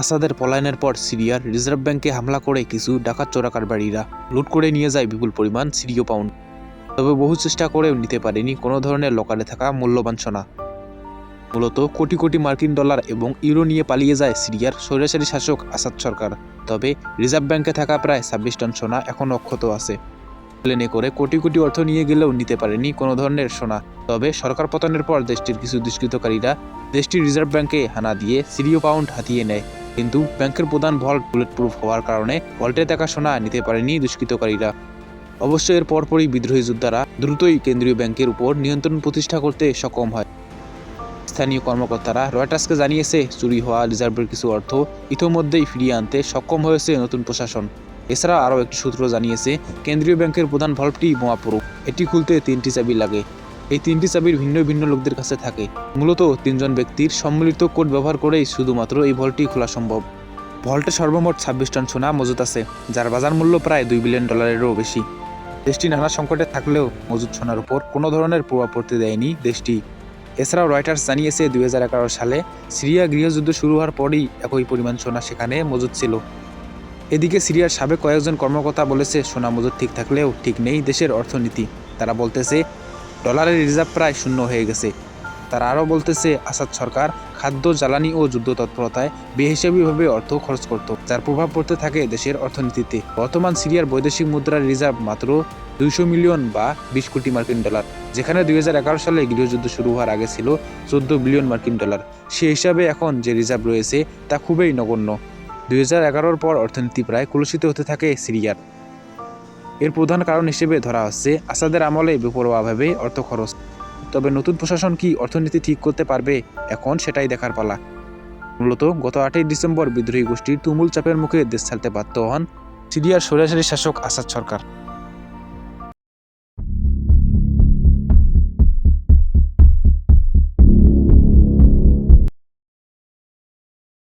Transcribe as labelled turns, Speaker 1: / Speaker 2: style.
Speaker 1: আসাদের পলায়নের পর সিরিয়ার রিজার্ভ ব্যাংকে হামলা করে কিছু ডাকাত চোরা কারবারিরা লুট করে নিয়ে যায় বিপুল পরিমাণ সিরীয় পাউন্ড। তবে বহু চেষ্টা করেও নিতে পারেনি কোনো ধরনের লকারে থাকা মূল্যবান সোনা। মূলত কোটি কোটি মার্কিন ডলার এবং ইউরো নিয়ে পালিয়ে যায় সিরিয়ার স্বৈরাচারী শাসক আসাদ সরকার। তবে রিজার্ভ ব্যাংকে থাকা প্রায় ২৬ টন সোনা এখনও অক্ষত আছে। প্লেনে করে কোটি কোটি অর্থ নিয়ে গেলেও নিতে পারেনি কোনো ধরনের সোনা। তবে সরকার পতনের পর দেশটির কিছু দুষ্কৃতকারীরা দেশটির রিজার্ভ ব্যাংকে হানা দিয়ে সিরীয় পাউন্ড হাতিয়ে নেয়। কিন্তু ব্যাংকের প্রধান ভল্ট বুলেট প্রুফ হওয়ার কারণে ভল্টে থাকা সোনা নিতে পারেনি দুষ্কৃতকারীরা। অবশ্য এর পরপরই বিদ্রোহী যোদ্ধারা দ্রুতই কেন্দ্রীয় ব্যাংকের উপর নিয়ন্ত্রণ প্রতিষ্ঠা করতে সক্ষম হয়। স্থানীয় কর্মকর্তারা রয়টার্সকে জানিয়েছে, চুরি হওয়া রিজার্ভের কিছু অর্থ ইতোমধ্যেই ফিরিয়ে আনতে সক্ষম হয়েছে নতুন প্রশাসন। এছাড়া আরও একটি সূত্র জানিয়েছে, কেন্দ্রীয় ব্যাংকের প্রধান ভল্টটি বোমাপ্রুফ। এটি খুলতে 3টি চাবি লাগে। এই 3টি চাবির ভিন্ন ভিন্ন লোকদের কাছে থাকে। মূলত 3জন ব্যক্তির সম্মিলিত কোড ব্যবহার করেই শুধুমাত্র এই ভল্টটি খোলা সম্ভব। ভল্টে সর্বমোট 26 টন সোনা মজুত আছে, যার বাজার মূল্য প্রায় $2 বিলিয়নেরও বেশি। দেশটি নানা সংকটে থাকলেও মজুত সোনার উপর কোনো ধরনের প্রভাব পড়তে দেয়নি দেশটি। এছাড়াও রয়টার্স জানিয়েছে, 2011 সালে সিরিয়া গৃহযুদ্ধ শুরু হওয়ার পরই একই পরিমাণ সোনা সেখানে মজুত ছিল। এদিকে সিরিয়ার সাবেক কয়েকজন কর্মকর্তা বলেছে, সোনা মজুত ঠিক থাকলেও ঠিক নেই দেশের অর্থনীতি। তারা বলতেছে, ডলারের রিজার্ভ প্রায় শূন্য হয়ে গেছে। তারা আরও বলতেছে, আসাদ সরকার খাদ্য, জ্বালানি ও যুদ্ধ তৎপরতায় বেহিসাবিভাবে অর্থ খরচ করত, যার প্রভাব পড়তে থাকে দেশের অর্থনীতিতে। বর্তমান সিরিয়ার বৈদেশিক মুদ্রার রিজার্ভ মাত্র 200 মিলিয়ন বা 20 কোটি মার্কিন ডলার, যেখানে 2011 সালে গৃহযুদ্ধ শুরু হওয়ার আগে ছিল 14 বিলিয়ন মার্কিন ডলার। সে হিসাবে এখন যে রিজার্ভ রয়েছে তা খুবই নগণ্য। 2011-র পর অর্থনীতি প্রায় কলুষিত হতে থাকে সিরিয়ার। এর প্রধান কারণ হিসেবে ধরা হচ্ছে আসাদের আমলে বেপরোয়াভাবে অর্থ খরচ। তবে নতুন প্রশাসন কি অর্থনীতি ঠিক করতে পারবে, এখন সেটাই দেখার পালা। মূলত গত 8ই ডিসেম্বর বিদ্রোহী গোষ্ঠীর তুমুল চাপের মুখে দেশ ছাড়তে বাধ্য হন সিরিয়ার স্বৈরাচারী শাসক আসাদ সরকার।